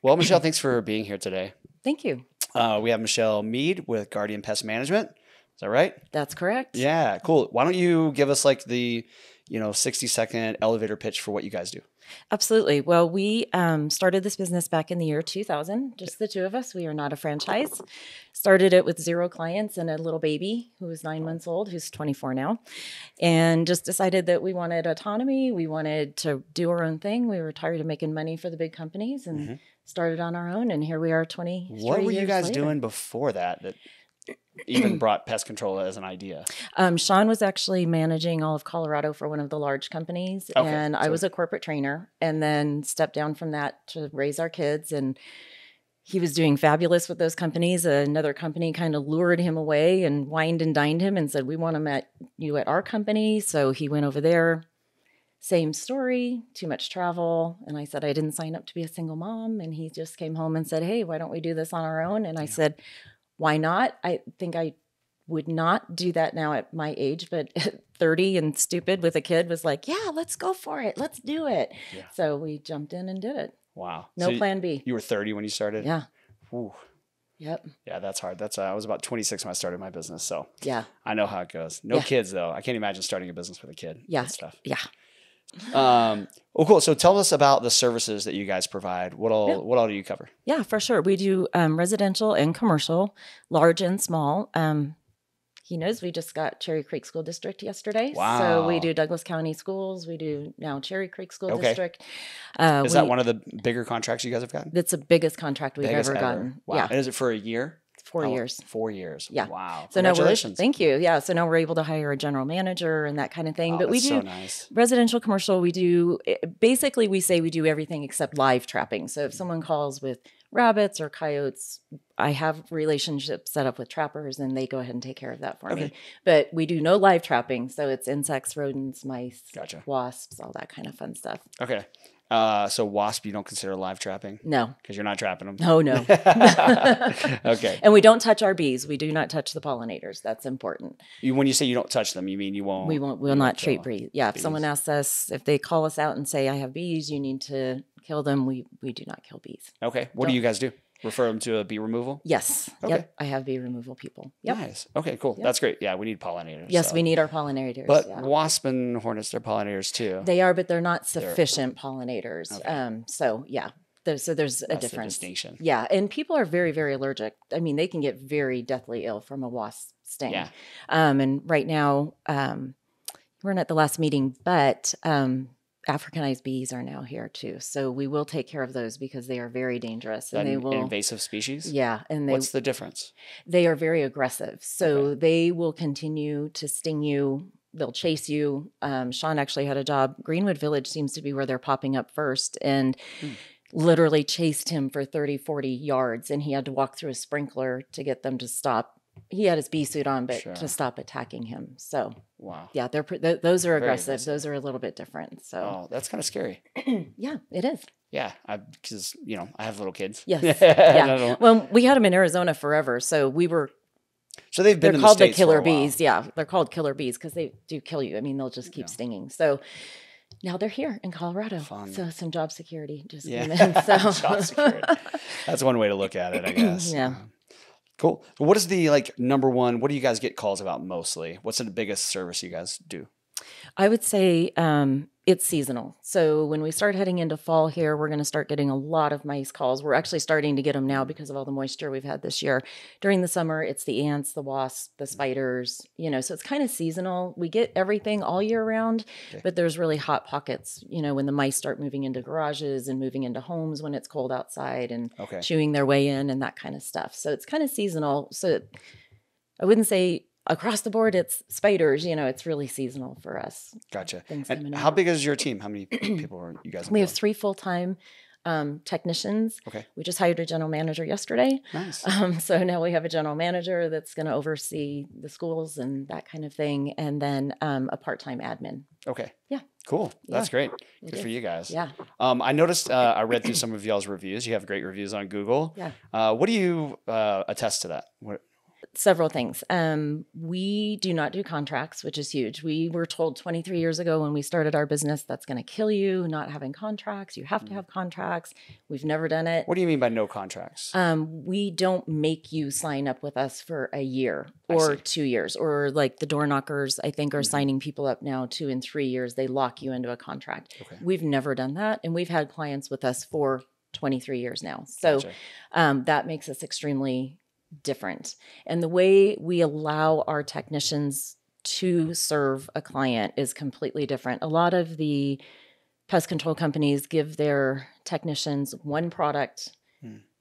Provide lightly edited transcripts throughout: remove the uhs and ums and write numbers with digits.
Well, Michelle, thanks for being here today. Thank you. We have Michelle Meade with Guardian Pest Management. Is that right? That's correct. Yeah, cool. Why don't you give us like the 60-second elevator pitch for what you guys do? Absolutely. Well, we started this business back in the year 2000, just the two of us. We are not a franchise. Started it with 0 clients and a little baby who was 9 months old, who's 24 now, and just decided that we wanted autonomy. We wanted to do our own thing. We were tired of making money for the big companies and started on our own. And here we are 20 What were you guys later. doing before that even brought pest control as an idea? Sean was actually managing all of Colorado for one of the large companies, and I was a corporate trainer, and then stepped down from that to raise our kids. And he was doing fabulous with those companies. Another company kind of lured him away and wined and dined him and said, "We want you at our company." So he went over there. Same story, too much travel. And I said, I didn't sign up to be a single mom. And he just came home and said, "Hey, why don't we do this on our own?" And I said, why not? I think I would not do that now at my age, but at 30 and stupid with a kid was like, yeah, let's go for it. Let's do it. Yeah. So we jumped in and did it. Wow. No plan B. You were 30 when you started? Yeah. Ooh. Yep. Yeah, that's hard. I was about 26 when I started my business. So yeah, I know how it goes. No kids though. I can't imagine starting a business with a kid. Yeah. That stuff. Yeah. Well, cool. So tell us about the services that you guys provide. What all do you cover? Yeah, for sure. We do residential and commercial, large and small. He knows we just got Cherry Creek School District yesterday. Wow. So we do Douglas County Schools. We do now Cherry Creek School District. Is that one of the bigger contracts you guys have gotten? That's the biggest contract we've ever gotten. Wow. Yeah. And is it for a year? 4 years. 4 years. Yeah. Wow. So Congratulations. thank you. Yeah. So now we're able to hire a general manager and that kind of thing. Oh, but we do so nice. residential, commercial. We do basically we say we do everything except live trapping. So if someone calls with rabbits or coyotes, I have relationships set up with trappers and they go ahead and take care of that for me. But we do no live trapping. So it's insects, rodents, mice, wasps, all that kind of fun stuff. Okay. So wasp, you don't consider live trapping? No. Because you're not trapping them? Oh, no. Okay. And we don't touch our bees. We do not touch the pollinators. That's important. When you say you don't touch them, you mean you won't? We'll not treat bees. Yeah. If someone asks us, if they call us out and say, I have bees, you need to kill them, we do not kill bees. Okay. What do you guys do? Refer them to a bee removal? Yes. Okay. Yep. I have bee removal people. Yep. Nice. Okay, cool. Yep. That's great. Yeah, we need pollinators. Yes, we need our pollinators. But wasp and hornets, they're pollinators too. They are, but they're not sufficient pollinators. Okay. So yeah. There's a difference. The distinction. Yeah. And people are very, very allergic. I mean, they can get very deathly ill from a wasp sting. Yeah. And right now, we're not at the last meeting, but Africanized bees are now here too. So we will take care of those because they are very dangerous. And they will invasive species? Yeah. And what's the difference? They are very aggressive. So they will continue to sting you. They'll chase you. Sean actually had a job. Greenwood Village seems to be where they're popping up first. And literally chased him for 30, 40 yards. And he had to walk through a sprinkler to get them to stop. He had his bee suit on, but to stop attacking him. So, yeah, those are aggressive. Those are a little bit different. So, that's kind of scary. Yeah, it is. Yeah, because I have little kids. Yes. Yeah. Well, we had them in Arizona forever, so we were. So they've been. They're called the killer bees. Yeah, they're called killer bees because they do kill you. I mean, they'll just keep stinging. So. Now they're here in Colorado. Fun. So some job security just came in. So. Job security. That's one way to look at it, I guess. Yeah. Cool. What is the number one? What do you guys get calls about mostly? What's the biggest service you guys do? I would say it's seasonal. So when we start heading into fall here, we're going to start getting a lot of mice calls. We're actually starting to get them now because of all the moisture we've had this year. During the summer, it's the ants, the wasps, the spiders, so it's kind of seasonal. We get everything all year round, but there's really hot pockets, when the mice start moving into garages and moving into homes when it's cold outside and chewing their way in and that kind of stuff. So it's kind of seasonal. So I wouldn't say across the board, it's spiders. It's really seasonal for us. Gotcha. And how big is your team? How many people are you guys? We have 3 full-time technicians. Okay. We just hired a general manager yesterday. Nice. So now we have a general manager that's going to oversee the schools and that kind of thing, and then a part-time admin. Okay. Yeah. Cool. That's great. Good for you guys. Yeah. I noticed, I read through some of y'all's reviews. You have great reviews on Google. Yeah. What do you attest to that? several things. We do not do contracts, which is huge. We were told 23 years ago when we started our business, that's going to kill you, not having contracts. You have to have contracts. We've never done it. What do you mean by no contracts? We don't make you sign up with us for a year or 2 years, or like the door knockers, I think, are signing people up now 2 and 3 years. They lock you into a contract. Okay. We've never done that. And we've had clients with us for 23 years now. So that makes us extremely different. And the way we allow our technicians to serve a client is completely different. A lot of the pest control companies give their technicians one product,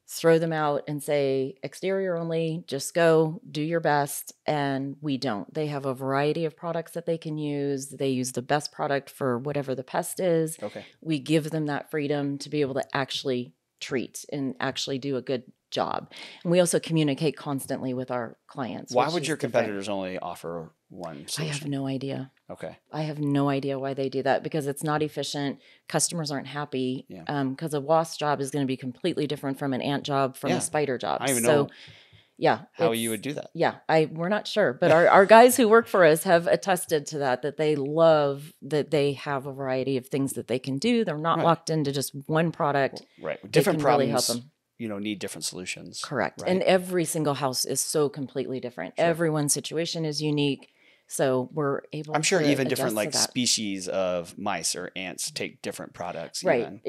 throw them out and say, exterior only, just go, do your best. And we don't. They have a variety of products that they can use. They use the best product for whatever the pest is. Okay. We give them that freedom to be able to actually treat and actually do a good job. And we also communicate constantly with our clients. Why would your competitors only offer one solution? I have no idea. Okay. I have no idea why they do that, because it's not efficient. Customers aren't happy. Because a wasp job is going to be completely different from an ant job, from a spider job. I don't even know how you would do that. Yeah, we're not sure. But our guys who work for us have attested to that they love that they have a variety of things that they can do. They're not locked into just one product. Right. Different problems. Really help them. Need different solutions. Correct. Right? And every single house is so completely different. Sure. Everyone's situation is unique. So we're able I'm sure to even different adjust to that. Species of mice or ants take different products. Right. Even.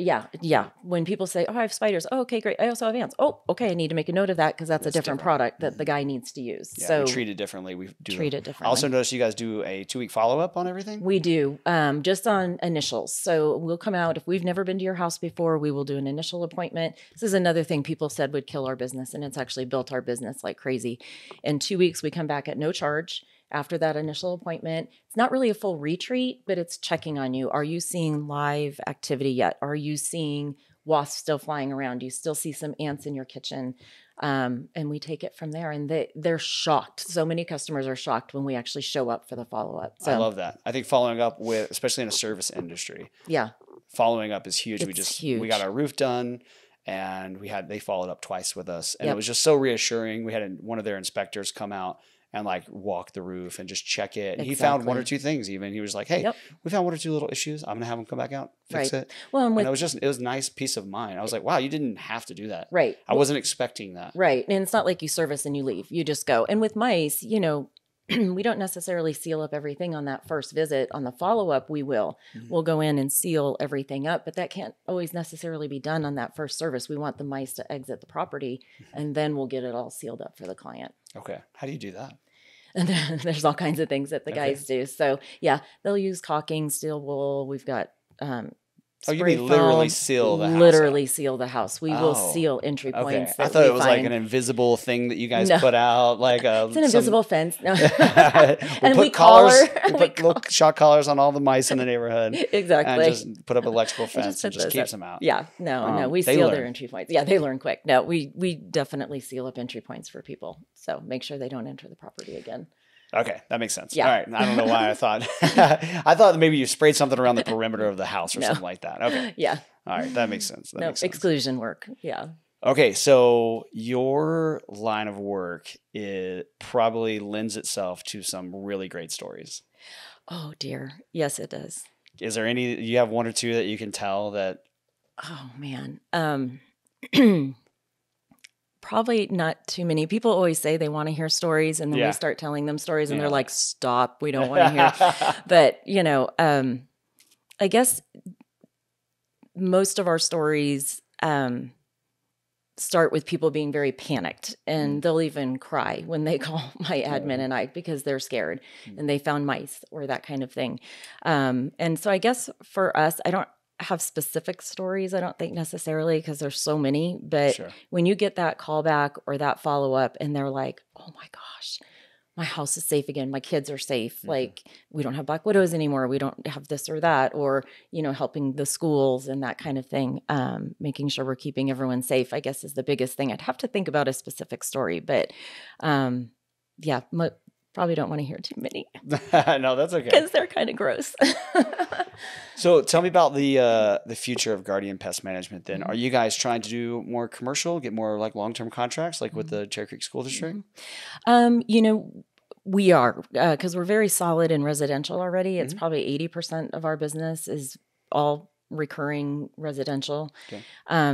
Yeah. When people say, oh, I have spiders. Oh, okay, great. I also have ants. Oh, okay. I need to make a note of that because that's a different product that the guy needs to use. Yeah, so we treat it differently. We do treat it differently. I also noticed you guys do a 2-week follow-up on everything. We do, just on initials. So we'll come out. If we've never been to your house before, we will do an initial appointment. This is another thing people said would kill our business, and it's actually built our business like crazy. In 2 weeks, we come back at no charge. After that initial appointment, it's not really a full retreat, but it's checking on you. Are you seeing live activity yet? Are you seeing wasps still flying around? Do you still see some ants in your kitchen? And we take it from there. And they're shocked. So many customers are shocked when we actually show up for the follow-up. So, I love that. I think following up with, especially in a service industry, following up is huge. It's huge. We got our roof done, and they followed up twice with us, and it was just so reassuring. We had one of their inspectors come out and walk the roof and just check it. And he found 1 or 2 things even. He was like, hey, we found 1 or 2 little issues. I'm going to have them come back out, fix it. Well, and it was nice peace of mind. I was like, wow, you didn't have to do that. Right. I wasn't expecting that. Right. And it's not like you service and you leave. You just go. And with mice, we don't necessarily seal up everything on that first visit. On the follow-up, we will. Mm-hmm. We'll go in and seal everything up, but that can't always necessarily be done on that first service. We want the mice to exit the property, and then we'll get it all sealed up for the client. Okay. How do you do that? And there's all kinds of things that the guys do. So they'll use caulking, steel wool. We've got you mean literally seal the house? Literally seal the house. We will seal entry points. I thought it was like an invisible thing that you guys put out, it's an invisible fence. No. And we put little shock collars on all the mice in the neighborhood. Exactly. And just put up an electrical fence and just keeps them out. Yeah. No. We seal their entry points. Yeah, they learn quick. No, we definitely seal up entry points for people. So make sure they don't enter the property again. Okay, that makes sense. Yeah. All right. I don't know why I thought I thought maybe you sprayed something around the perimeter of the house or something like that. Okay. Yeah. All right, that makes sense. Makes sense. Exclusion work. Yeah. Okay, so your line of work probably lends itself to some really great stories. Oh dear. Yes, it does. Is there any you have 1 or 2 that you can tell that? Oh man. Probably not too many. People always say they want to hear stories, and then we start telling them stories, and they're like, stop, we don't want to hear. But, I guess most of our stories start with people being very panicked, and they'll even cry when they call my admin and I because they're scared and they found mice or that kind of thing. And so I guess for us, I don't have specific stories, I don't think necessarily, because there's so many, but when you get that call back or that follow up and they're like, oh my gosh, my house is safe again, my kids are safe, like we don't have black widows anymore, we don't have this or that, or helping the schools and that kind of thing, making sure we're keeping everyone safe, I guess is the biggest thing. I'd have to think about a specific story, but probably don't want to hear too many. No, that's okay. Because they're kind of gross. So tell me about the future of Guardian Pest Management then. Are you guys trying to do more commercial, get more like long-term contracts like with the Cherry Creek School District? We are, because we're very solid in residential already. It's probably 80% of our business is all recurring residential. Okay.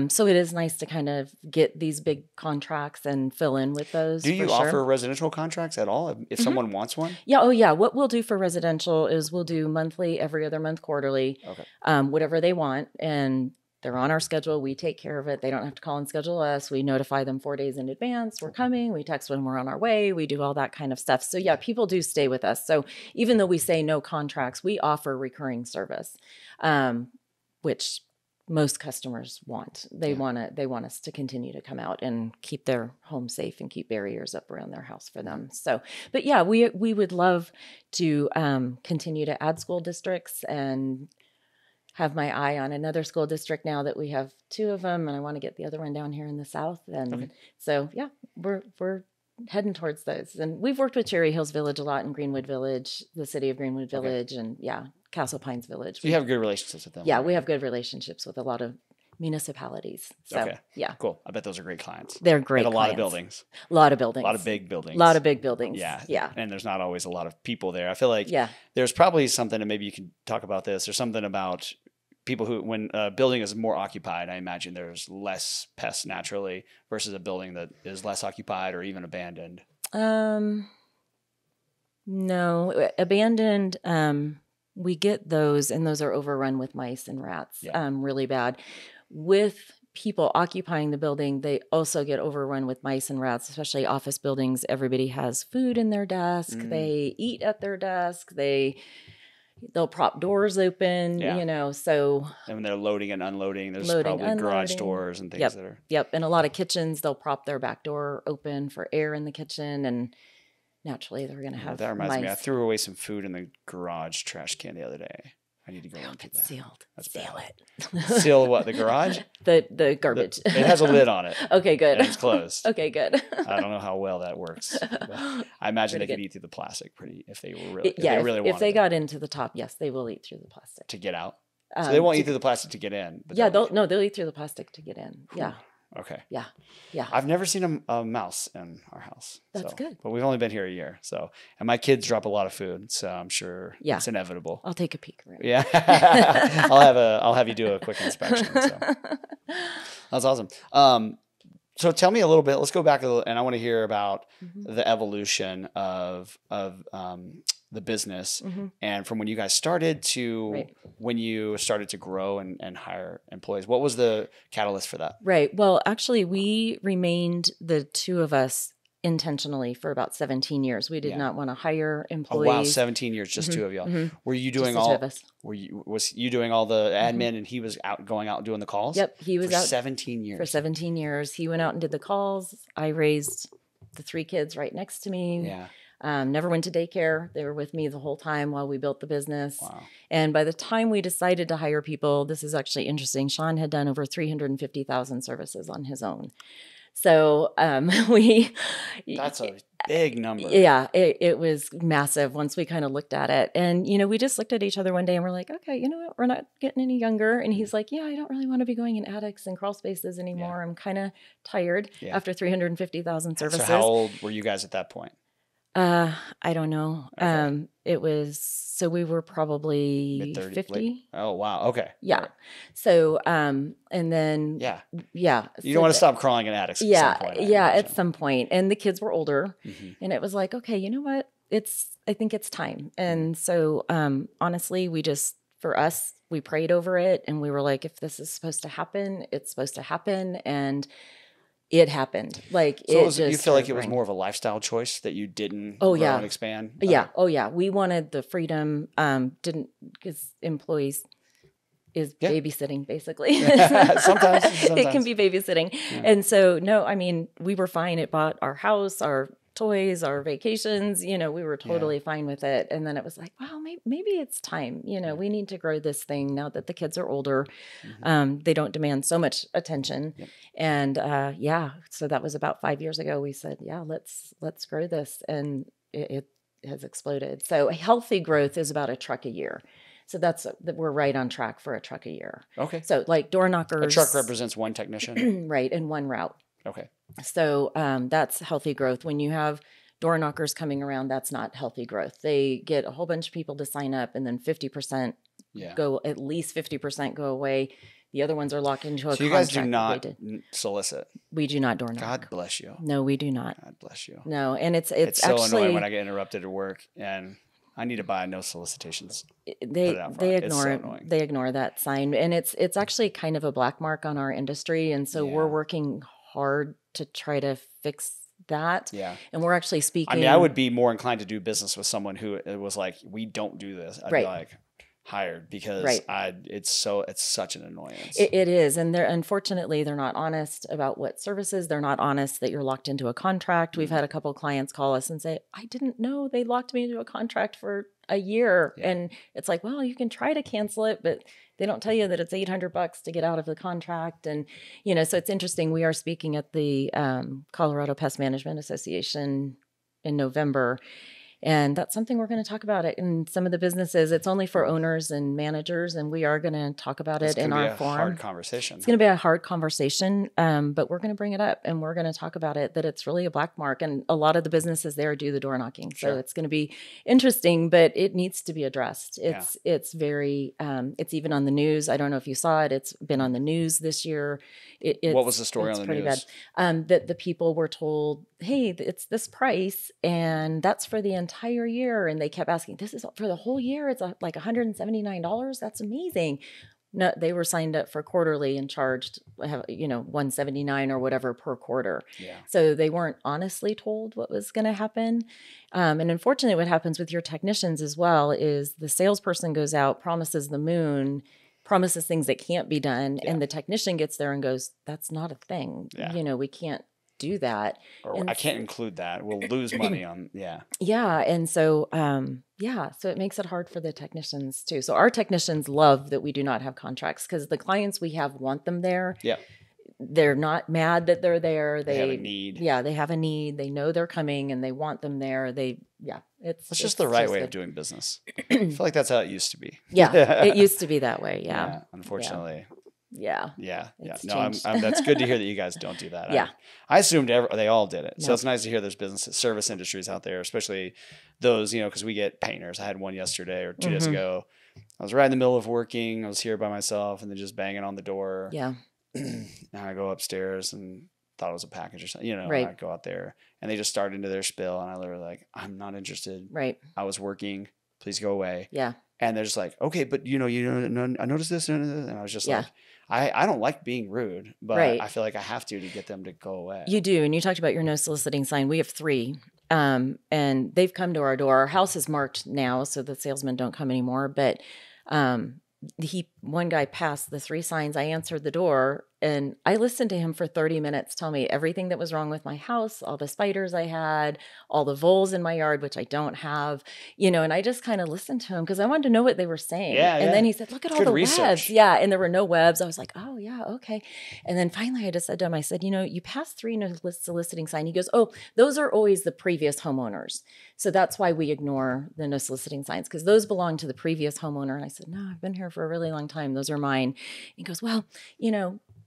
So it is nice to kind of get these big contracts and fill in with those. Do you offer residential contracts at all if someone wants one? Yeah. Oh, yeah. What we'll do for residential is we'll do monthly, every other month, quarterly, whatever they want. And they're on our schedule. We take care of it. They don't have to call and schedule us. We notify them 4 days in advance. We're coming. We text when we're on our way. We do all that kind of stuff. So yeah, people do stay with us. So even though we say no contracts, we offer recurring service, which most customers want. They want us to continue to come out and keep their home safe and keep barriers up around their house for them. So, but yeah, we would love to continue to add school districts and have my eye on another school district now that we have 2 of them, and I want to get the other one down here in the south. And so, yeah, we're heading towards those. And we've worked with Cherry Hills Village a lot, and Greenwood Village, the city of Greenwood Village, and Castle Pines Village. So you have good relationships with them. Yeah, we have good relationships with a lot of municipalities. So, yeah. Cool. I bet those are great clients. They're great clients. A lot of buildings. A lot of buildings. A lot of big buildings. A lot of big buildings. Yeah. Yeah. And there's not always a lot of people there. I feel like there's probably something, and maybe you can talk about this, there's something about people who, when a building is more occupied, I imagine there's less pests naturally versus a building that is less occupied or even abandoned. No, abandoned, we get those, and those are overrun with mice and rats, really bad. With people occupying the building, they also get overrun with mice and rats, especially office buildings. Everybody has food in their desk. They eat at their desk. They'll prop doors open, so. And when they're loading and unloading, there's probably garage doors and things that are. Yep. And a lot of kitchens, they'll prop their back door open for air in the kitchen, and naturally they're going to have that reminds mice. me, I threw away some food in the garage trash can the other day. I need to go and do that. Sealed. That's Seal bad. it. Seal what? The garage? The garbage. It has a lid on it. Okay, good. And it's closed. Okay, good. I don't know how well that works. I imagine they could eat through the plastic if they were really. If they got into the top, yes, they will eat through the plastic to get out. So they won't eat through the plastic to get in. But they'll eat through the plastic to get in. Yeah. Okay. Yeah. I've never seen a mouse in our house. That's good. But we've only been here a year, and my kids drop a lot of food, so I'm sure it's inevitable. I'll take a peek around. Yeah. I'll have you do a quick inspection. So. That's awesome. So tell me a little bit. Let's go back a little, and I want to hear about the evolution of the business, and from when you guys started to when you started to grow and hire employees. What was the catalyst for that? Right. Well, actually, we remained the 2 of us intentionally for about 17 years. We did not want to hire employees. Oh, wow, 17 years, just 2 of y'all. Were you doing was you doing all the admin and he was going out and doing the calls? Yep, he was out 17 years. For 17 years. He went out and did the calls. I raised the 3 kids right next to me. Yeah. Never went to daycare. They were with me the whole time while we built the business. Wow. And by the time we decided to hire people, this is actually interesting. Sean had done over 350,000 services on his own. So that's a big number. Yeah, it was massive once we kind of looked at it. And, we just looked at each other one day and we're like, okay, you know what? We're not getting any younger. And he's like, yeah, I don't really want to be going in attics and crawl spaces anymore. I'm kind of tired after 350,000 services. So how old were you guys at that point? I don't know. Okay. So we were probably Mid-30s, 50. late? Oh, wow. Okay. Yeah. Right. So, and then. Yeah. Yeah. You don't want to stop crawling in attics at some point. At some point. And the kids were older and it was like, okay, you know what? I think it's time. And so, honestly, for us, we prayed over it and we were like, if this is supposed to happen, it's supposed to happen. And it happened. You feel like it was more of a lifestyle choice that you didn't grow and expand? Yeah. Oh, yeah. We wanted the freedom, because employees is babysitting, basically. Sometimes. It can be babysitting. Yeah. And so, no, I mean, we were fine. It bought our house, our toys, our vacations, we were totally fine with it. And then it was like, wow, maybe it's time, we need to grow this thing now that the kids are older. They don't demand so much attention. Yep. And, so that was about 5 years ago. We said, let's grow this. And it has exploded. So healthy growth is about a truck a year. So we're right on track for a truck a year. Okay. So like door knockers. A truck represents one technician. Right. And one route. Okay. So that's healthy growth. When you have door knockers coming around, that's not healthy growth. They get a whole bunch of people to sign up and then 50% at least 50% go away. The other ones are locked into a contract. So you guys do not solicit? We do not door knock. God bless you. No, we do not. God bless you. No, and it's so actually, annoying when I get interrupted at work and I need to buy no solicitations. They ignore it. So they ignore that sign, and it's actually kind of a black mark on our industry, and so we're working hard to try to fix that. Yeah. And we're actually speaking. I mean, I would be more inclined to do business with someone who it was like, we don't do this. I'd be like, hired, because it's such an annoyance. It is. And unfortunately they're not honest about what services. They're not honest that you're locked into a contract. We've had a couple of clients call us and say, I didn't know they locked me into a contract for a year. Yeah. And it's like, well, you can try to cancel it, but they don't tell you that it's $800 to get out of the contract. And, so it's interesting. We are speaking at the Colorado Pest Management Association in November. And that's something we're going to talk about it in some of the businesses. It's only for owners and managers, and we are going to talk about it in our forum. It's going to be a hard conversation. It's going to be a hard conversation, but we're going to bring it up, and we're going to talk about it, that it's really a black mark. And a lot of the businesses there do the door knocking. So it's going to be interesting, but it needs to be addressed. It's very, it's even on the news. I don't know if you saw it. It's been on the news this year. What was the story on the news? Pretty bad. That the people were told, hey, it's this price, and that's for the entire year. And they kept asking, this is for the whole year? It's like $179? That's amazing. No, they were signed up for quarterly and charged, $179 or whatever per quarter. Yeah. So they weren't honestly told what was going to happen. And unfortunately, what happens with your technicians as well is the salesperson goes out, promises the moon, promises things that can't be done. Yeah. And the technician gets there and goes, that's not a thing. Yeah. We can't do that. Or I can't include that. We'll lose money on, Yeah. And so, so it makes it hard for the technicians too. So our technicians love that we do not have contracts, because the clients we have want them there. Yeah. They're not mad that they're there. They have a need. Yeah. They have a need. They know they're coming and they want them there. It's just the right way of doing business. I feel like that's how it used to be. Yeah. It used to be that way. Yeah. Unfortunately. Yeah. No, that's good to hear that you guys don't do that. Yeah. I assumed they all did it. So it's nice to hear there's service industries out there, especially those, because we get painters. I had one yesterday or 2 days ago. I was right in the middle of working. I was here by myself and they're just banging on the door. Yeah. And I go upstairs and thought it was a package or something, right. I go out there and they just start into their spiel and I literally like, I'm not interested. Right. I was working. Please go away. Yeah. And they're just like, okay, but I noticed this. And I was just like, I don't like being rude, but I feel like I have to get them to go away. You do. And you talked about your no soliciting sign. We have 3. And they've come to our door. Our house is marked now, so the salesmen don't come anymore. But one guy passed the 3 signs. I answered the door and I listened to him for 30 minutes tell me everything that was wrong with my house, all the spiders I had, all the voles in my yard, which I don't have, and I just kind of listened to him because I wanted to know what they were saying. And then he said, look at all the webs. Yeah. And there were no webs. I was like, oh yeah. Okay. And then finally I just said to him, I said, you passed 3 no soliciting sign. He goes, oh, those are always the previous homeowners. So that's why we ignore the no soliciting signs, because those belong to the previous homeowner. And I said, no, I've been here for a really long time. Those are mine. He goes, well,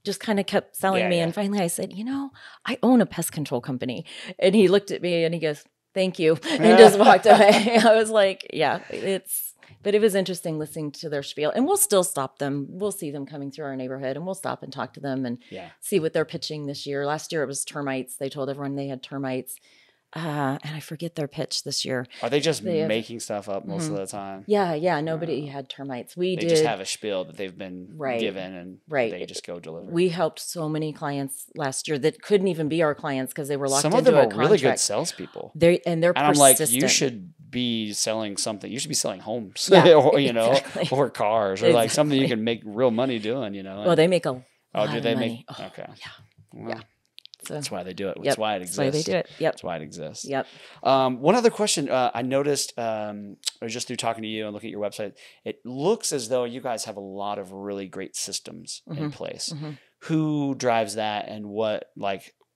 just kind of kept selling me. And finally I said, I own a pest control company. And he looked at me and he goes, thank you. And just walked away. I was like, but it was interesting listening to their spiel, and we'll still stop them. We'll see them coming through our neighborhood and we'll stop and talk to them and see what they're pitching this year. Last year it was termites. They told everyone they had termites. And I forget their pitch this year. Are they just making stuff up most of the time? Yeah. Nobody had termites. They just have a spiel that they've been given and they just go deliver. We helped so many clients last year that couldn't even be our clients because they were locked into a contract. Some of them are really good salespeople. They're and persistent. I'm like, you should be selling something. You should be selling homes, or cars, or like something you can make real money doing. Well, they make a lot do they of make? money. Okay. Yeah. So, that's why they do it. That's why it exists. That's why they do it. Yep. That's why it exists. Yep. One other question I noticed, just through talking to you and looking at your website, it looks as though you guys have a lot of really great systems in place. Mm-hmm. Who drives that, and what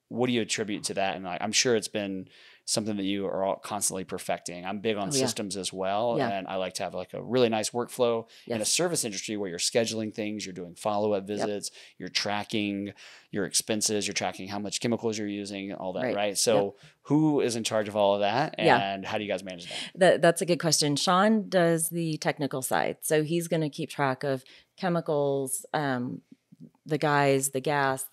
what do you attribute to that? And I'm sure it's been something that you are all constantly perfecting. I'm big on systems as well. And I like to have like a really nice workflow in a service industry where you're scheduling things, you're doing follow-up visits, you're tracking your expenses, you're tracking how much chemicals you're using, all that, right? So who is in charge of all of that, and how do you guys manage that? That's a good question. Sean does the technical side. So he's going to keep track of chemicals, the guys, the gas,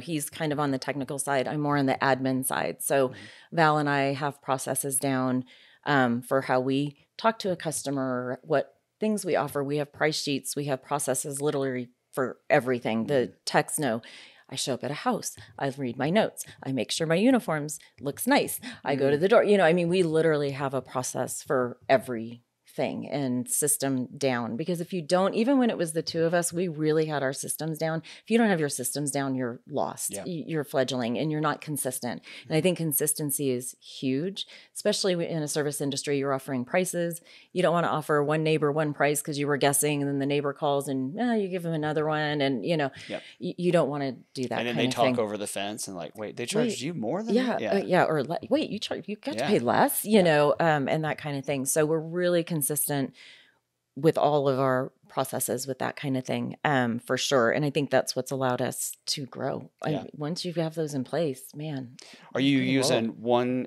he's kind of on the technical side. I'm more on the admin side. So Val and I have processes down for how we talk to a customer, what things we offer. We have price sheets. We have processes literally for everything. The techs know. I show up at a house. I read my notes. I make sure my uniforms looks nice. I go to the door. We literally have a process for everything and system down, because if you don't, even when it was the two of us, we really had our systems down. If you don't have your systems down, you're lost. You're fledgling and you're not consistent. And I think consistency is huge, especially in a service industry. You're offering prices. You don't want to offer one neighbor one price because you were guessing, and then the neighbor calls and you give them another one, and you don't want to do that. And then they talk over the fence and like, wait, they charged you more than or wait, you got to pay less, and that kind of thing. So we're really consistent with all of our processes with that kind of thing, for sure. And I think that's what's allowed us to grow. Once you have those in place, man. Are you using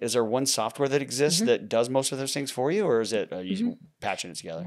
is there one software that exists that does most of those things for you, or is it you patching it together?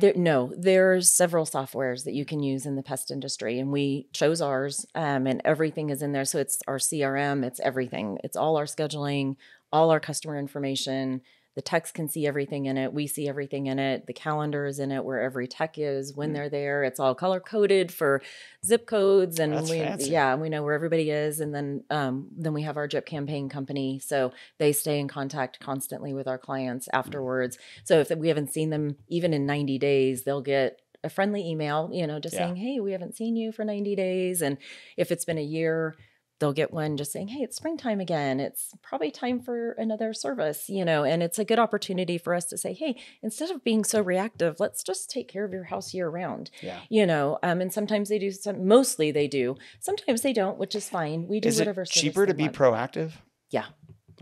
There's several softwares that you can use in the pest industry, and we chose ours, and everything is in there. So it's our CRM, it's everything. It's all our scheduling, all our customer information. The techs can see everything in it. We see everything in it. The calendar is in it, where every tech is when they're there. It's all color coded for zip codes, and we know where everybody is. And then we have our drip campaign company, so they stay in contact constantly with our clients afterwards. So if we haven't seen them even in 90 days, they'll get a friendly email, just saying, "Hey, we haven't seen you for 90 days." And if it's been a year, they'll get one just saying, "Hey, it's springtime again. It's probably time for another service," and it's a good opportunity for us to say, "Hey, instead of being so reactive, let's just take care of your house year round." And sometimes they do, mostly they do. Sometimes they don't, which is fine. We do whatever. Is it cheaper to be proactive? Yeah.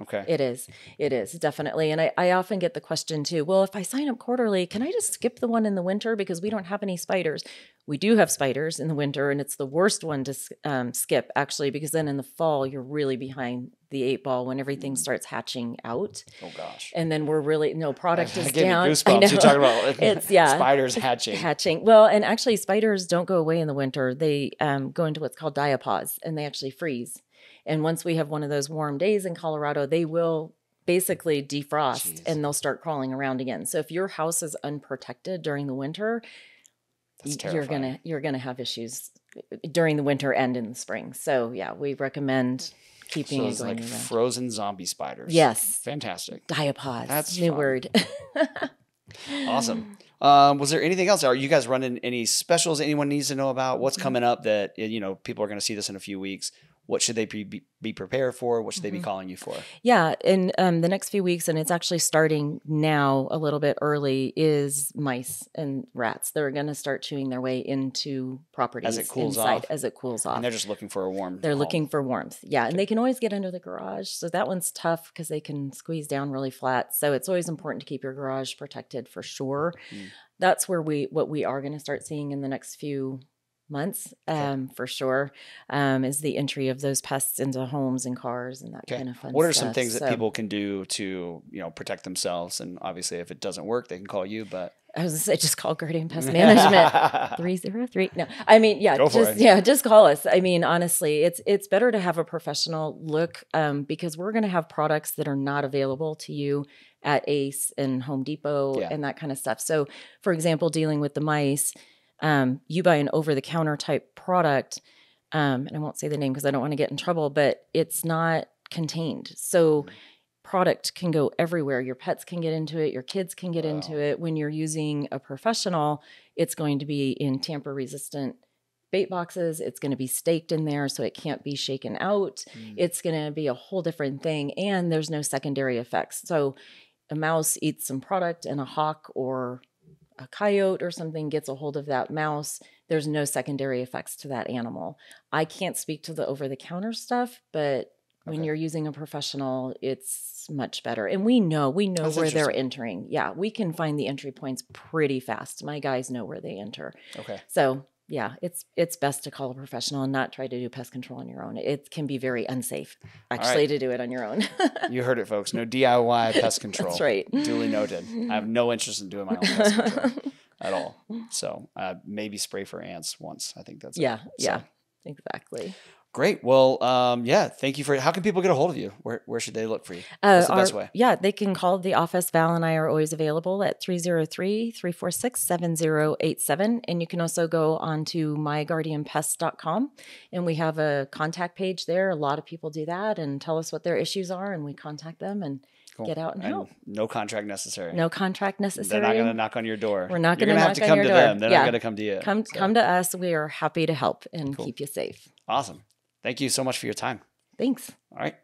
Okay. It is definitely. And I often get the question too, well, if I sign up quarterly, can I just skip the one in the winter because we don't have any spiders? We do have spiders in the winter, and it's the worst one to skip, actually, because then in the fall, you're really behind the 8 ball when everything starts hatching out. Oh, gosh. And then product is down. I gave me goosebumps. You're talking about spiders hatching. Well, and actually spiders don't go away in the winter. They go into what's called diapause, and they actually freeze. And once we have one of those warm days in Colorado, they will basically defrost and they'll start crawling around again. So if your house is unprotected during the winter, you're gonna have issues during the winter and in the spring. So we recommend keeping it going around. Frozen zombie spiders. Yes. Fantastic. Diapause. That's new fun. word. Awesome. Was there anything else? Are you guys running any specials anyone needs to know about? What's coming up that people are going to see this in a few weeks? What should they be prepared for? What should they be calling you for? Yeah, in the next few weeks, and it's actually starting now a little bit early, is mice and rats. They're going to start chewing their way into properties as it cools off. And they're just looking for a warm They're home. Looking for warmth, yeah. And they can always get under the garage. So that one's tough because they can squeeze down really flat. So it's always important to keep your garage protected for sure. That's where what we are going to start seeing in the next few months, for sure, is the entry of those pests into homes and cars and that kind of fun stuff. What are some things that people can do to, protect themselves? And obviously, if it doesn't work, they can call you, but... I was going to say, just call Guardian Pest Management, 303. No, I mean, just call us. I mean, honestly, it's better to have a professional look, because we're going to have products that are not available to you at Ace and Home Depot and that kind of stuff. So, for example, dealing with the mice, you buy an over-the-counter type product, and I won't say the name because I don't want to get in trouble, but it's not contained. So product can go everywhere. Your pets can get into it. Your kids can get into it. When you're using a professional, it's going to be in tamper-resistant bait boxes. It's going to be staked in there so it can't be shaken out. It's going to be a whole different thing, and there's no secondary effects. So a mouse eats some product and a hawk or a coyote or something gets a hold of that mouse, there's no secondary effects to that animal. I can't speak to the over-the-counter stuff, but When you're using a professional, it's much better. And we know where they're entering. Yeah, we can find the entry points pretty fast. My guys know where they enter. Okay. So yeah, it's best to call a professional and not try to do pest control on your own. It can be very unsafe, actually, to do it on your own. You heard it, folks. No DIY pest control. That's right. Duly noted. I have no interest in doing my own pest control at all. So maybe spray for ants once. I think that's it. Yeah, exactly. Great. Well, thank you how can people get a hold of you? Where should they look for you? What's the best way? Yeah, they can call the office. Val and I are always available at 303-346-7087. And you can also go on to myguardianpest.com, and we have a contact page there. A lot of people do that and tell us what their issues are, and we contact them and get out and help. No contract necessary. No contract necessary. They're not going to knock on your door. We're not going to knock on your door. You're going to have to come to them. They're not going to come to you. Come to us. We are happy to help and keep you safe. Awesome. Thank you so much for your time. Thanks. All right.